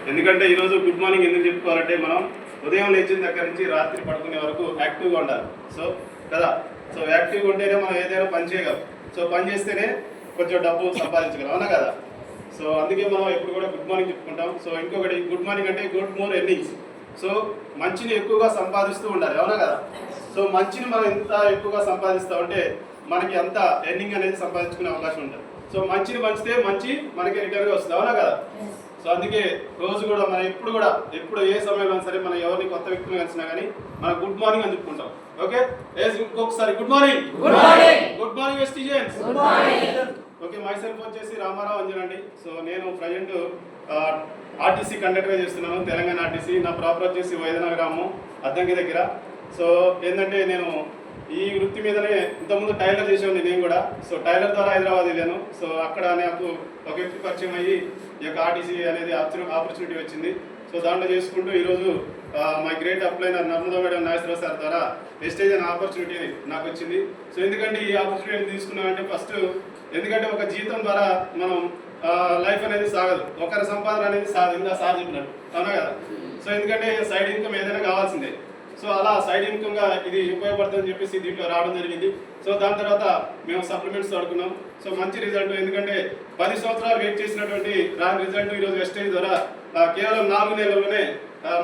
ఎందుకంటే ఈరోజు good morning ఎందుకు చెప్పుకోవాలంటే మనం ఉదయం లేచిన దగ్గర నుంచి రాత్రి పడుకునే వరకు యాక్టివ్గా ఉండాలి. సో కదా, సో యాక్టివ్గా ఉంటేనే మనం ఏదైనా పని చేయగలం. సో పని చేస్తేనే కొంచెం డబ్బు సంపాదించగలం, అవునా కదా. సో అందుకే మనం ఎప్పుడు కూడా గుడ్ మార్నింగ్ చెప్పుకుంటాం. సో ఇంకొకటి గుడ్ మార్నింగ్ అంటే గుడ్ మోర్ ఎర్నింగ్స్. సో మంచిని ఎక్కువగా సంపాదిస్తూ ఉండాలి, అవునా కదా. సో మంచిని మనం ఎంత ఎక్కువగా సంపాదిస్తామంటే మనకి అంత ఎర్నింగ్ అనేది సంపాదించుకునే అవకాశం ఉంటుంది. సో మంచిని పంచితే మంచి మనకి రిటర్న్గా వస్తుంది, అవునా కదా. సో అందుకే రోజు కూడా మనం ఎప్పుడు ఏ సమయంలో సరే మనం ఎవరిని కొత్త వ్యక్తిని కలిసినా కానీ మనం గుడ్ మార్నింగ్ అని చెప్పుకుంటాం. ఓకే, ఇంకొకసారి గుడ్ మార్నింగ్. గుడ్ మార్నింగ్ ఎస్టీజన్స్. ఓకే, మై సెల్ఫ్ వచ్చేసి రామారావు అంజన్ అండి. సో నేను ప్రజెంట్ ఆర్టీసీ కండక్టర్గా చేస్తున్నాను, తెలంగాణ ఆర్టీసీ. నా ప్రాపర్ వచ్చేసి వైద్యనగరము అద్దంకి దగ్గర. సో ఏంటంటే నేను ఈ వృత్తి మీదనే ఇంతకుముందు టైలర్ చేసేవాడిని నేను కూడా. సో టైలర్ ద్వారా హైదరాబాద్ వెళ్ళాను. సో అక్కడ నాకు ఒక వ్యక్తి పరిచయం అయ్యి ఈ యొక్క ఆర్టీసీ అనేది ఆపర్చునిటీ వచ్చింది. సో దాంట్లో చేసుకుంటూ ఈరోజు my great upliner Narmada madam Nageswararao sir ద్వారా వెస్టేజ్ అనే ఆపర్చునిటీ నాకు వచ్చింది. సో ఎందుకంటే ఈ ఆపర్చునిటీ తీసుకున్నామంటే ఫస్ట్ ఎందుకంటే ఒక జీతం ద్వారా మనం లైఫ్ అనేది సాగదు, ఒకరి సంపాదన అనేది సాగదు, ఇంకా సార్ చెప్పినట్టు, అవునా కదా. సో ఎందుకంటే సైడ్ ఇన్కమ్ ఏదైనా కావాల్సిందే. సో అలా సైడ్ ఇన్కమ్గా ఇది ఉపయోగపడుతుందని చెప్పేసి దీంట్లో రావడం జరిగింది. సో దాని తర్వాత మేము సప్లిమెంట్స్ వాడుకున్నాం. సో మంచి రిజల్ట్, ఎందుకంటే 10 సంవత్సరాలు వెయిట్ చేసినటువంటి రాని రిజల్ట్ ఈరోజు వెస్టేజ్ ద్వారా కేవలం 4 నెలల్లోనే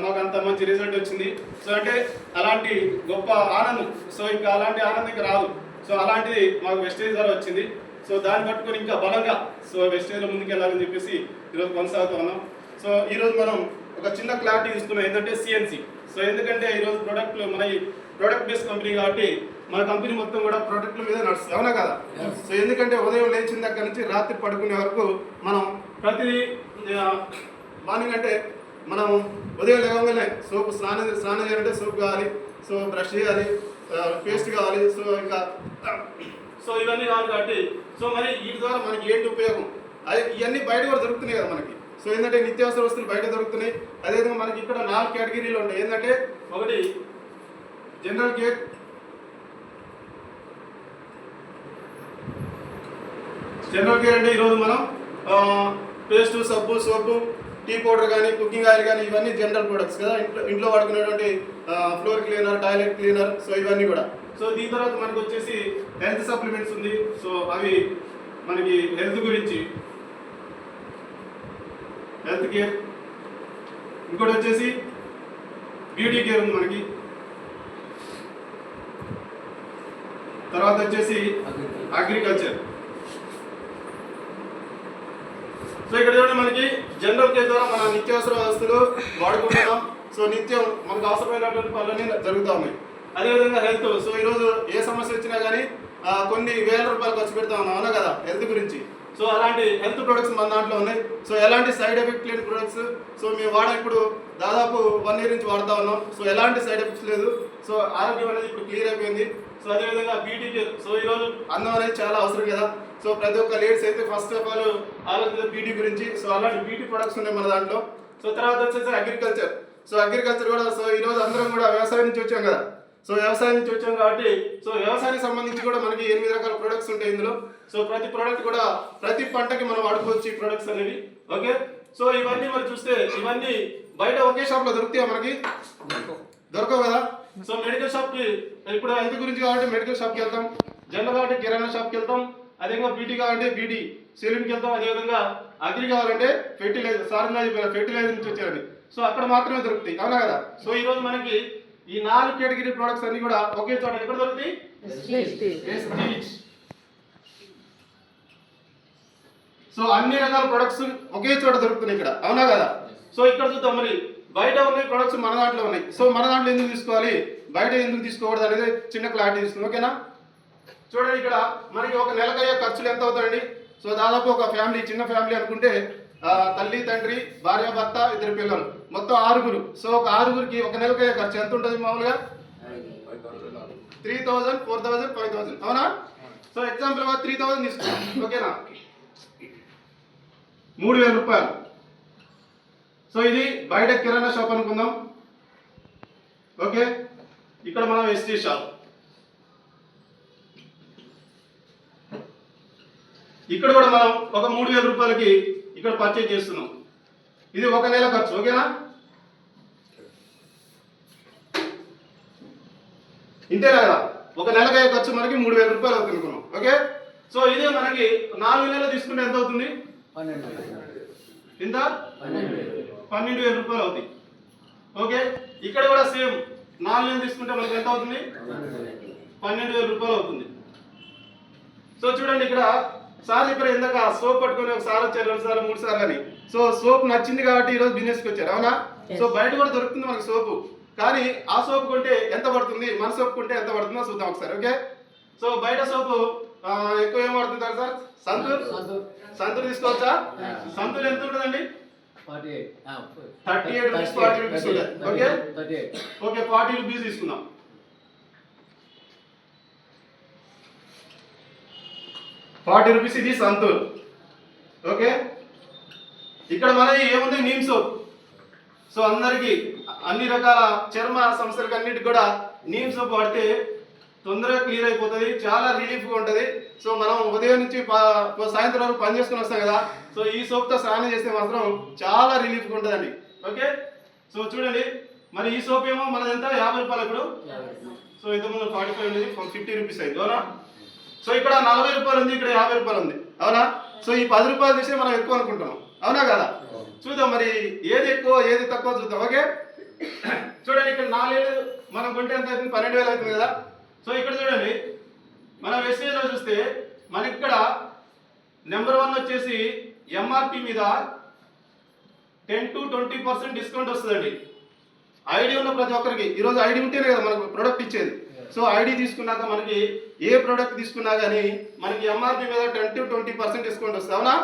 మాకు అంత మంచి రిజల్ట్ వచ్చింది. సో అంటే అలాంటి గొప్ప ఆనందం, సో ఇంకా అలాంటి ఆనందం ఇంకా రాదు. సో అలాంటిది మాకు వెస్టేజ్ ద్వారా వచ్చింది. సో దాన్ని పట్టుకొని ఇంకా బలంగా సో వెస్టేజ్లో ముందుకు వెళ్ళాలని చెప్పేసి ఈరోజు కొనసాగుతూ ఉన్నాం. సో ఈరోజు మనం ఒక చిన్న క్లారిటీ తీసుకున్నాం ఏంటంటే సిఎన్సి. సో ఎందుకంటే ఈరోజు ప్రోడక్ట్లు మన ఈ ప్రోడక్ట్ బేస్డ్ కంపెనీ కాబట్టి మన కంపెనీ మొత్తం కూడా ప్రోడక్ట్ల మీద నడుస్తుంది, అవునా కదా. సో ఎందుకంటే ఉదయం లేచిన దగ్గర నుంచి రాత్రి పడుకునే వరకు మనం ప్రతి మార్నింగ్ అంటే మనం ఉదయం లేవగానే సోప్ స్నానం చేయాలంటే సోప్ కావాలి, సో బ్రష్ చేయాలి, పేస్ట్ కావాలి, సో ఇంకా సో ఇవన్నీ కావాలి కాబట్టి సో మరి వీటి ద్వారా మనకి ఏంటి ఉపయోగం, అది ఇవన్నీ బయట కూడా దొరుకుతున్నాయి కదా మనకి. సో ఏంటంటే నిత్యావసర వస్తువులు బయట దొరుకుతున్నాయి. అదేవిధంగా మనకి ఇక్కడ 4 కేటగిరీలు ఉంటాయి. ఏంటంటే ఒకటి జనరల్ కేర్, అంటే ఈరోజు మనం పేస్ట్, సబ్బు, సోపు, టీ పౌడర్ కానీ కుకింగ్ ఆయిల్ కానీ ఇవన్నీ జనరల్ ప్రొడక్ట్స్ కదా, ఇంట్లో వాడుకునేటువంటి floor cleaner, toilet cleaner, so ఇవన్నీ కూడా. సో దీని తర్వాత మనకి వచ్చేసి హెల్త్ సప్లిమెంట్స్ ఉంది. సో అవి మనకి హెల్త్ గురించి హెల్త్ కేర్. ఇంకోటి వచ్చేసి బ్యూటీ కేర్ ఉంది మనకి. తర్వాత వచ్చేసి అగ్రికల్చర్. సో ఇక్కడ చూడండి మనకి జనరల్ కేర్ ద్వారా మన నిత్యావసర వస్తువులు వాడుకుంటున్నాం. సో నిత్యం మనకు అవసరమైనటువంటి పనులన్నీ జరుగుతూ ఉన్నాయి. అదేవిధంగా హెల్త్. సో ఈరోజు ఏ సమస్య వచ్చినా కానీ కొన్ని వేల రూపాయలు ఖర్చు పెడతా ఉన్నాం, అవునా కదా, హెల్త్ గురించి. సో అలాంటి హెల్త్ ప్రొడక్ట్స్ మన దాంట్లో ఉన్నాయి. సో ఎలాంటి సైడ్ ఎఫెక్ట్ లేని ప్రొడక్ట్స్. సో మేము ఇప్పుడు దాదాపు 1 year నుంచి వాడుతూ ఉన్నాం. సో ఎలాంటి సైడ్ ఎఫెక్ట్స్ లేదు. సో ఆరోగ్యం అనేది ఇప్పుడు క్లియర్ అయిపోయింది. సో అదేవిధంగా బ్యూటీ కేర్. సో ఈరోజు అందం అనేది చాలా అవసరం కదా. సో ప్రతి ఒక్క లేడీస్ అయితే ఫస్ట్ ఆఫ్ ఆల్ ఆలోచించే బ్యూటీ గురించి. సో అలాంటి బ్యూటీ ప్రొడక్ట్స్ ఉన్నాయి మన దాంట్లో. సో తర్వాత వచ్చేసి అగ్రికల్చర్. సో అగ్రికల్చర్ కూడా సో ఈరోజు అందరం కూడా వ్యవసాయం నుంచి వచ్చాం కదా. సో వ్యవసాయం నుంచి వచ్చాం కాబట్టి సో వ్యవసాయానికి సంబంధించి కూడా మనకి 8 రకాల ప్రొడక్ట్స్ ఉంటాయి ఇందులో. సో ప్రతి ప్రోడక్ట్ కూడా ప్రతి పంటకి మనం వాడుకోవచ్చు ఈ ప్రొడక్ట్స్ అనేవి. ఓకే, సో ఇవన్నీ మనం చూస్తే ఇవన్నీ బయట ఒకే షాప్లో దొరుకుతాయా మనకి? దొరకవు కదా. సో మెడికల్ షాప్కి ఇప్పుడు హెల్త్ గురించి కాబట్టి మెడికల్ షాప్కి వెళ్తాం, జనరల్ కాబట్టి కిరాణా షాప్కి వెళ్తాం, అదేవిధంగా బ్యూటీ కావాలంటే బ్యూటీ సెలూన్కి వెళ్తాం, అదేవిధంగా అగ్రి కావాలంటే ఫెర్టిలైజర్, ఫెర్టిలైజర్ నుంచి వచ్చారండి. సో అక్కడ మాత్రమే దొరుకుతాయి, అవునా కదా. సో ఈరోజు మనకి ఈ 4 కేటగిరీ ప్రొడక్ట్స్ అన్ని కూడా ఒకే చోట ఎక్కడ దొరుకుతాయి? సో అన్ని రకాల ప్రొడక్ట్స్ ఒకే చోట దొరుకుతున్నాయి ఇక్కడ, అవునా కదా. సో ఇక్కడ చూద్దాం మరి బయట ఉన్నాయి ప్రొడక్ట్స్ మన దాంట్లో ఉన్నాయి. సో మన దాంట్లో ఎందుకు తీసుకోవాలి, బయట ఎందుకు తీసుకోకూడదు అనేది చిన్న క్లారిటీ ఇస్తుంది, ఓకేనా. చూడండి ఇక్కడ మనకి ఒక నెలకు అయ్యే ఖర్చులు ఎంత అవుతాయండి. సో దాదాపు ఒక ఫ్యామిలీ, చిన్న ఫ్యామిలీ అనుకుంటే తల్లి, తండ్రి, భార్య, భర్త, 2 పిల్లలు, మొత్తం 6. సో ఒక 6కి ఒక నెలకు అయ్యే ఖర్చు ఎంత ఉంటుంది మామూలుగా? 3000, 4000, 5000, అవునా. సో ఎగ్జాంపుల్ 3000 తీసుకున్నాం, ఓకేనా, 3000 రూపాయలు. సో ఇది బయట కిరాణా షాప్ అనుకుందాం, ఓకే. ఇక్కడ మనం ఎస్టీ షాప్, ఇక్కడ కూడా మనం ఒక 3000 రూపాయలకి ఇక్కడ పర్చేజ్ చేస్తున్నాం. ఇది 1 నెల ఖర్చు. ఓకేనా? ఇంతేనా కదా? 1 నెలకి అయ్యే ఖర్చు మనకి 3000 రూపాయలు అవుతుంది అనుకున్నాం. ఓకే, సో ఇదే మనకి 4 నెలలు తీసుకుంటే ఎంత అవుతుంది? ఎంత? 12,000 రూపాయలు అవుతుంది. ఓకే, ఇక్కడ కూడా సేమ్ 4 నెలలు తీసుకుంటే మనకి ఎంత అవుతుంది? 12,000 రూపాయలు అవుతుంది. సో చూడండి, ఇక్కడ సార్ ఇప్పుడు ఇందాక సోప్ పట్టుకొని ఒకసారి వచ్చారు, 2 సార్లు 3 సార్లు అని. సో సోప్ నచ్చింది కాబట్టి ఈరోజు బిజినెస్కి వచ్చారు. అవునా? సో బయట కూడా దొరుకుతుంది మనకి సోపు, కానీ ఆ సోప్ కొంటే ఎంత పడుతుంది, మన సోప్ కొంటే ఎంత పడుతుందో చూద్దాం ఒకసారి. ఓకే, సో బయట సోపు ఎక్కువ ఏం పడుతుంది సార్? సంతూర్ తీసుకోవచ్చా? సంతూర్ ఎంత ఉంటుందండి? 38 రూపీస్, 40 రూపీస్ ఉంటుంది. ఓకే ఓకే, 40 రూపీస్ తీసుకుందాం. 40 రూపీస్ ఇది సంతూర్. ఓకే, ఇక్కడ మనది ఏముంది? Neem soap. సో అందరికి అన్ని రకాల చర్మ సమస్యలకు అన్నిటికి కూడా నీమ్ సోప్ వాడితే తొందరగా క్లియర్ అయిపోతుంది, చాలా రిలీఫ్గా ఉంటుంది. సో మనం ఉదయం నుంచి సాయంత్రం వరకు పని చేసుకుని వస్తాం కదా, సో ఈ సోప్తో స్నానం చేస్తే మాత్రం చాలా రిలీఫ్గా ఉంటుందండి. ఓకే, సో చూడండి, మరి ఈ సోప్ ఏమో మనది ఎంత? 50 రూపాయలు. ఇప్పుడు సో ఇంతకుముందు 45 ఉండేది, 50 రూపీస్ అయింది. అవునా? సో ఇక్కడ 40 రూపాయలు ఉంది, ఇక్కడ 50 రూపాయలు ఉంది. అవునా? సో ఈ 10 రూపాయలు తీసి మనం ఎక్కువ అనుకుంటున్నాం. అవునా కదా? చూద్దాం మరి ఏది ఎక్కువ ఏది తక్కువ చూద్దాం. ఓకే, చూడండి, ఇక్కడ 4 నెలలు మనం కొంటే ఎంత అవుతుంది? 12,000 అవుతుంది కదా. సో ఇక్కడ చూడండి, మనం ఎస్ఏలో చూస్తే మనకి ఇక్కడ నెంబర్ 1 వచ్చేసి ఎంఆర్పి మీద 10 to 20% డిస్కౌంట్ వస్తుందండి. ఐడి ఉన్న ప్రతి ఒక్కరికి, ఈరోజు ఐడి ఉంటేనే కదా మనకు ప్రోడక్ట్ ఇచ్చేది. సో ఐడి తీసుకున్నాక మనకి ఏ ప్రోడక్ట్ తీసుకున్నా కానీ మనకి ఎంఆర్పి మీద 10 to 20% డిస్కౌంట్ వస్తుంది. అవునా?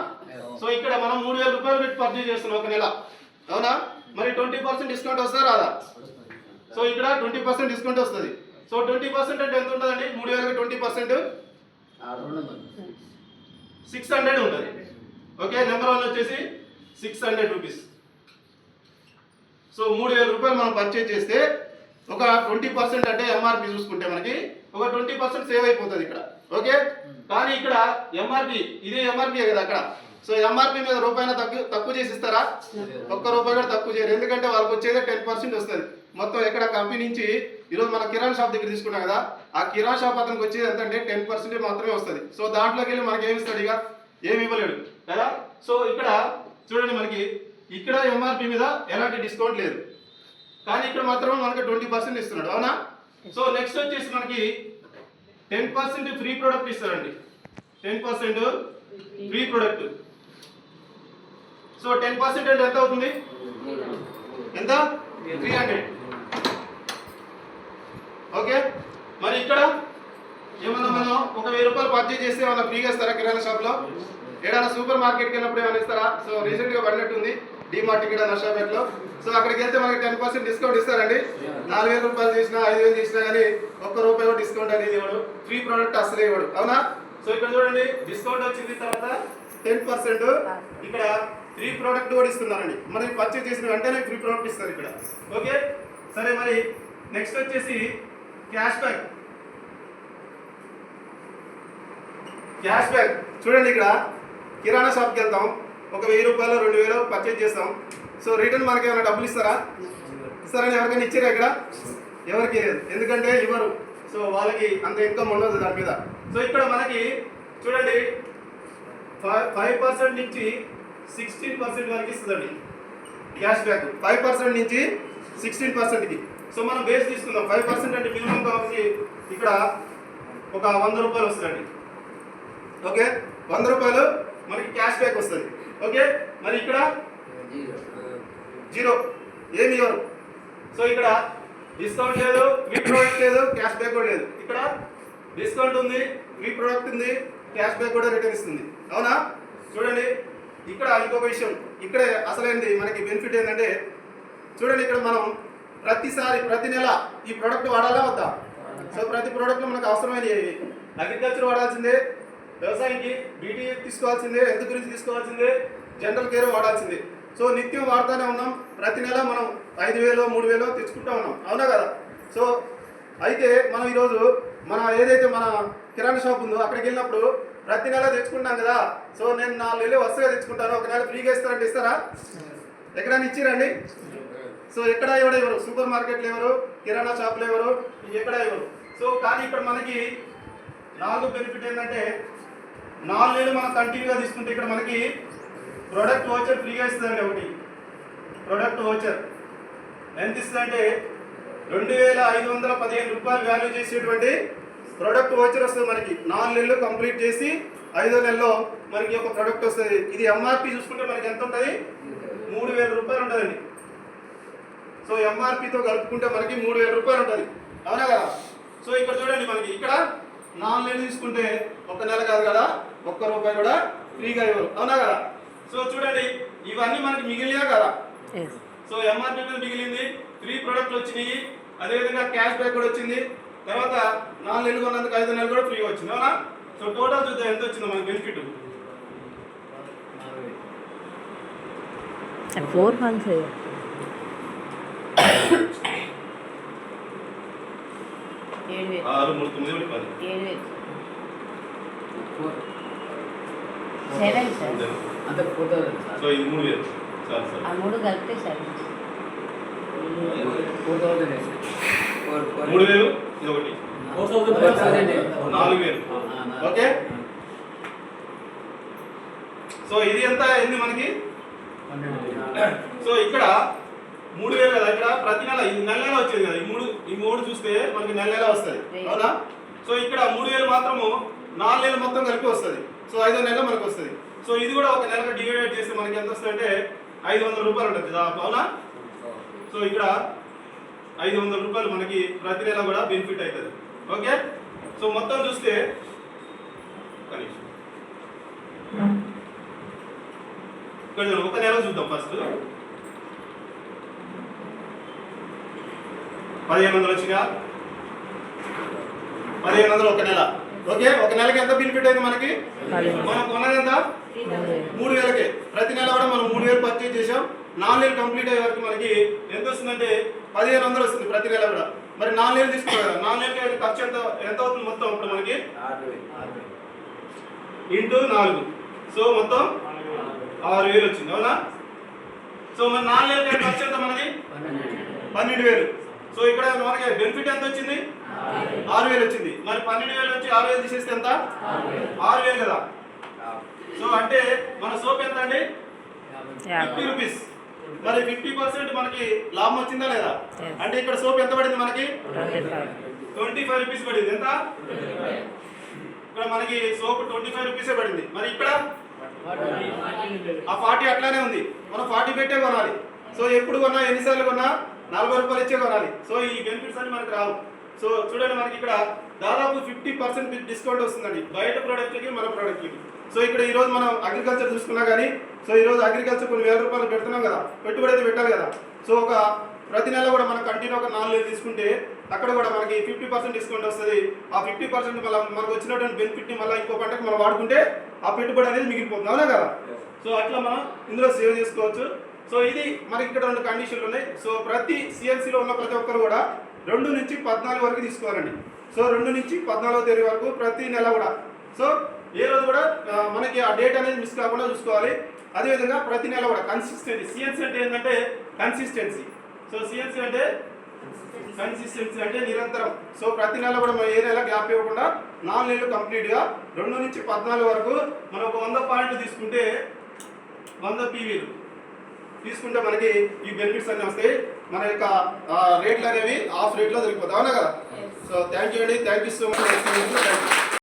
సో ఇక్కడ మనం 3,000 రూపాయలు పెట్టి పర్చేజ్ చేస్తున్నాం 1 నెల. అవునా? మరి 20% డిస్కౌంట్ వస్తుందా రాదా? సో ఇక్కడ 20% డిస్కౌంట్ వస్తుంది. సో 20% అంటే ఎంత ఉంటుందండి? 3,000కి 20% 600 ఉంటుంది. ఓకే, నెంబర్ 1 వచ్చేసి 600 రూపీస్. సో 3,000 రూపాయలు మనం పర్చేజ్ చేస్తే ఒక 20% అంటే ఎంఆర్పి చూసుకుంటే మనకి ఒక 20% సేవ్ అయిపోతుంది ఇక్కడ. ఓకే, కానీ ఇక్కడ ఎంఆర్పి ఇదే ఎంఆర్పి కదా అక్కడ. సో ఎంఆర్పి మీద రూపాయన తక్కువ చేసి ఇస్తారా? ఒక్క రూపాయి కూడా తక్కువ చేయరు, ఎందుకంటే వాళ్ళకి వచ్చేదే 10% వస్తుంది మొత్తం. ఎక్కడ కంపెనీ నుంచి ఈరోజు మన కిరాణా షాప్ దగ్గర తీసుకున్నాం కదా, ఆ కిరాణా షాప్ అతనికి వచ్చేది ఎంత అంటే 10% మాత్రమే వస్తుంది. సో దాంట్లోకి వెళ్ళి మనకి ఏమి ఇస్తాడు? ఇక ఏమి ఇవ్వలేడు కదా. సో ఇక్కడ చూడండి, మనకి ఇక్కడ ఎంఆర్పి మీద ఎలాంటి డిస్కౌంట్ లేదు, కానీ ఇక్కడ మాత్రం మనకి 20% ఇస్తున్నాడు. అవునా? సో నెక్స్ట్ వచ్చేసి మనకి 10% ఫ్రీ ప్రోడక్ట్ ఇస్తారండి. 10% ఫ్రీ ప్రోడక్ట్. సో 10% అంటే ఎంత అవుతుంది? ఎంత? 300. ఓకే, మరి ఇక్కడ ఏమన్నా మనం ఒక 1000 రూపాయలు పర్చేజ్ చేస్తే ఏమన్నా ఫ్రీగా ఇస్తారా కిరాణా షాప్లో? ఏదైనా సూపర్ మార్కెట్కి వెళ్ళినప్పుడు ఏమైనా ఇస్తారా? సో రీసెంట్గా పడినట్టుంది డిమార్ట్ ఇక్కడ నర్సాపేటలో. సో అక్కడికి వెళ్తే మనకి 10% డిస్కౌంట్ ఇస్తారండి. 4,000 రూపాయలు చేసినా 5,000 చేసినా కానీ ₹1 కూడా డిస్కౌంట్ అనేది ఇవ్వడు, ఫ్రీ ప్రోడక్ట్ అసలే ఇవ్వడు. అవునా? సో ఇక్కడ చూడండి, డిస్కౌంట్ వచ్చింది, తర్వాత 10% ఇక్కడ ఫ్రీ ప్రోడక్ట్ కూడా ఇస్తున్నారండి. మరి పర్చేజ్ చేసిన వెంటనే ఫ్రీ ప్రోడక్ట్ ఇస్తారు ఇక్కడ. ఓకే, సరే, మరి నెక్స్ట్ వచ్చేసి క్యాష్ బ్యాక్. క్యాష్ బ్యాక్ చూడండి, ఇక్కడ కిరాణా షాప్కి వెళ్తాం, ఒక 1000 రూపాయలు 2,000 పర్చేజ్ చేస్తాం. సో రిటర్న్ మనకి ఏమైనా డబ్బులు ఇస్తారా? ఇస్తారని ఎవరికైనా ఇచ్చారా? ఇక్కడ ఎవరికి లేదు, ఎందుకంటే ఇవ్వరు. సో వాళ్ళకి అంత ఇన్కమ్ ఉండదు దాని మీద. సో ఇక్కడ మనకి చూడండి 5% నుంచి 16% వరకు ఇస్తుందండి క్యాష్ బ్యాక్. 5% నుంచి 16%కి. సో మనం బేస్ తీసుకుందాం. 5% అంటే మినిమం కాబట్టి ఇక్కడ ఒక 100 రూపాయలు వస్తుందండి. ఓకే, 100 రూపాయలు మనకి క్యాష్ బ్యాక్ వస్తుంది. ఓకే, మరి ఇక్కడ 0, ఏమి ఇవ్వరు. సో ఇక్కడ డిస్కౌంట్ లేదు, ఫ్రీ ప్రోడక్ట్ లేదు, క్యాష్ బ్యాక్ కూడా లేదు. ఇక్కడ డిస్కౌంట్ ఉంది, ఫ్రీ ప్రోడక్ట్ ఉంది, క్యాష్ బ్యాక్ కూడా రిటర్న్ ఇస్తుంది. అవునా? చూడండి, ఇక్కడ ఇంకొక విషయం, ఇక్కడ అసలైంది మనకి బెనిఫిట్ ఏంటంటే చూడండి, ఇక్కడ మనం ప్రతి నెల ఈ ప్రోడక్ట్ వాడాలా వద్దా? సో ప్రతి ప్రోడక్ట్లో మనకు అవసరమైనవి అగ్రికల్చర్ వాడాల్సిందే, వ్యవసాయానికి బీటీ తీసుకోవాల్సిందే, హెల్త్ గురించి తీసుకోవాల్సిందే, జనరల్ కేర్ వాడాల్సిందే. సో నిత్యం వాడుతూనే ఉన్నాం. ప్రతి నెల మనం 5,000 3,000 తెచ్చుకుంటూ ఉన్నాం. అవునా కదా? సో అయితే మనం ఈరోజు ఏదైతే మన కిరాణా షాప్ ఉందో అక్కడికి వెళ్ళినప్పుడు ప్రతి నెల తెచ్చుకుంటాం కదా. సో నేను 4 నెలలు వరుసగా తెచ్చుకుంటాను, ఒక నెల ఫ్రీగా ఇస్తారంటే ఇస్తారా? ఎక్కడైనా ఇచ్చిరండి? సో ఎక్కడ ఎవరు సూపర్ మార్కెట్లు ఎవరు, కిరాణా షాపులు ఎవరు, ఎక్కడ ఎవరు. సో కానీ ఇక్కడ మనకి 4 బెనిఫిట్ ఏంటంటే 4 నెలలు మనం కంటిన్యూగా తీసుకుంటే ఇక్కడ మనకి ప్రొడక్ట్ వోచర్ ఫ్రీగా ఇస్తుందండి. ఒకటి ప్రొడక్ట్ వోచర్ ఎంత ఇస్తుందంటే 2515 రూపాయలు వాల్యూ చేసేటువంటి ప్రొడక్ట్ వోచర్ వస్తుంది మనకి. 4 నెలలు కంప్లీట్ చేసి 5వ నెలలో మనకి ఒక ప్రొడక్ట్ వస్తుంది. ఇది ఎంఆర్పి చూసుకుంటే మనకి ఎంత ఉంటుంది? 3000 రూపాయలు ఉంటుందండి. సో ఎంఆర్పితో కలుపుకుంటే మనకి 3000 రూపాయలు ఉంటుంది, అవునా కదా? సో ఇక్కడ చూడండి మనకి ఇక్కడ 4 నెలలు తీసుకుంటే 1 నెల కాదు కదా, 1 రూపాయి కూడా ఫ్రీగా ఇవ్వరు, అవునా కదా? సో చూడండి ఇవన్నీ మనకి మిగిలినా కదా. సో ఎంఆర్పి మీద మిగిలింది, 3 ప్రొడక్ట్లు వచ్చినాయి, అదేవిధంగా క్యాష్ బ్యాక్ కూడా వచ్చింది. తర్వాత 4 నెలలు కొన్నందుకు 5వ నెలలు కూడా ఫ్రీగా వచ్చింది, అవునా? సో టోటల్ చూద్దాం ఎంత వచ్చిందో మనకి బెనిఫిట్. 4 months 6 3 9 10 సో ఇది 3000 చాలు సార్. 3 కలిపితే 7 3000 ఇది ఒకటి 4000. ఓకే, సో ఇది ఎంత అయింది మనకి? సో ఇక్కడ 3000 కదా, ఇక్కడ ప్రతి నెల ఇది నెల నెల వచ్చేది కదా. ఈ మూడు చూస్తే మనకి నెల నెల వస్తుంది, అవునా? సో ఇక్కడ 3000 మాత్రము 4 నెలలు మొత్తం కలిపి వస్తుంది. సో 5వ నెల మనకు వస్తుంది. సో ఇది కూడా ఒక నెలకు డివైడ్ చేస్తే మనకి ఎంత వస్తుంది అంటే 500 రూపాయలు ఉంటుంది, అవునా? సో ఇక్కడ 500 రూపాయలు మనకి ప్రతి నెల కూడా బెనిఫిట్ అవుతుంది. ఓకే, సో మొత్తం చూస్తే ఇక్కడ ఒక నెల చూద్దాం. ఫస్ట్ 1500 వచ్చిగా 1500 ఒక నెల. ఓకే, ఒక నెలకి ఎంత బెనిఫిట్ అయింది మనకి? మనం కొన్నది ఎంత? 3000కే. ప్రతి నెల కూడా మనం 3000 పర్చేజ్ చేసాం. 4 నెలలు కంప్లీట్ అయ్యే వరకు మనకి ఎంత వస్తుందంటే 1500 వస్తుంది ప్రతి నెల కూడా. మరి 4 నెలలు తీసుకున్నాం కదా, 4 నెలలకి ఖర్చు ఎంత అవుతుంది మొత్తం? ఇప్పుడు మనకి ఇంటూ 4, సో మొత్తం 6000 వచ్చింది, అవునా? సో మరి 4 నెలలకి ఖర్చు ఎంత మనకి? 12000. సో ఇక్కడ మనకి బెనిఫిట్ ఎంత వచ్చింది? 6000 వచ్చింది. మరి 12000 నుంచి 6000 తీసేస్తే ఎంత? 6000 కదా. సో అంటే మన సోప్ ఎంత అండి? 50 రూపీస్. మరి 50% మనకి లాభం వచ్చిందా లేదా? అంటే ఇక్కడ సోప్ ఎంత పడింది మనకి? 25 రూపీస్ పడింది. ఎంత? ఇక్కడ మనకి సోప్ 25 రూపీసే పడింది. మరి ఇక్కడ ఆ 40 అట్లానే ఉంది. మనం 40 పెట్టే కొనాలి. సో ఎప్పుడు కొన్నా, ఎన్నిసార్లు కొన్నా 40 రూపాయలు ఇచ్చే కొనాలి. సో ఈ బెనిఫిట్స్ అన్ని మనకి రావు. సో చూడండి మనకి ఇక్కడ దాదాపు 50% డిస్కౌంట్ వస్తుందండి బయట ప్రోడక్ట్కి మన ప్రోడక్ట్కి. సో ఇక్కడ ఈరోజు మనం అగ్రికల్చర్ చూసుకున్నా కానీ, సో ఈరోజు అగ్రికల్చర్ కొన్ని 1000 రూపాయలు పెడుతున్నాం కదా, పెట్టుబడి అయితే పెట్టాలి కదా. సో ఒక ప్రతి నెల కూడా మనం కంటిన్యూ ఒక 4 నెలలు తీసుకుంటే అక్కడ కూడా మనకి 50% డిస్కౌంట్ వస్తుంది. ఆ 50% మళ్ళీ మనకు వచ్చినటువంటి బెనిఫిట్ని మళ్ళీ ఇంకో పంటకి మనం వాడుకుంటే ఆ పెట్టుబడి అనేది మిగిలిపోతుంది, అవునా కదా? సో అట్లా మనం ఇందులో సేవ్ చేసుకోవచ్చు. సో ఇది మనకి ఇక్కడ 2 కండిషన్లు ఉన్నాయి. సో ప్రతి సిఎల్సిలో ఉన్న ప్రతి ఒక్కరు కూడా 2 నుంచి 14 వరకు తీసుకోవాలండి. సో 2 నుంచి 14వ తేదీ వరకు ప్రతి నెల కూడా. సో ఏ రోజు కూడా మనకి ఆ డేట్ అనేది మిస్ కాకుండా చూసుకోవాలి. అదేవిధంగా ప్రతి నెల కూడా కన్సిస్టెన్సీ. సిఎల్సి అంటే ఏంటంటే కన్సిస్టెన్సీ. సో సిఎల్సి అంటే కన్సిస్టెన్సీ అంటే నిరంతరం. సో ప్రతి నెల కూడా మనం ఏ నెల గ్యాప్ ఇవ్వకుండా 4 నెలలు కంప్లీట్గా 2 నుంచి 14 వరకు మనం ఒక 100 పాయింట్లు తీసుకుంటే 100 పీవీలు తీసుకుంటే మనకి ఈ బెనిఫిట్స్ అన్నీ వస్తాయి. మన యొక్క రేట్లు అనేవి ఆఫ్ రేట్లో దొరికిపోతాయి, అవునా కదా? సో థ్యాంక్ యూ అండి, థ్యాంక్ యూ సో మచ్.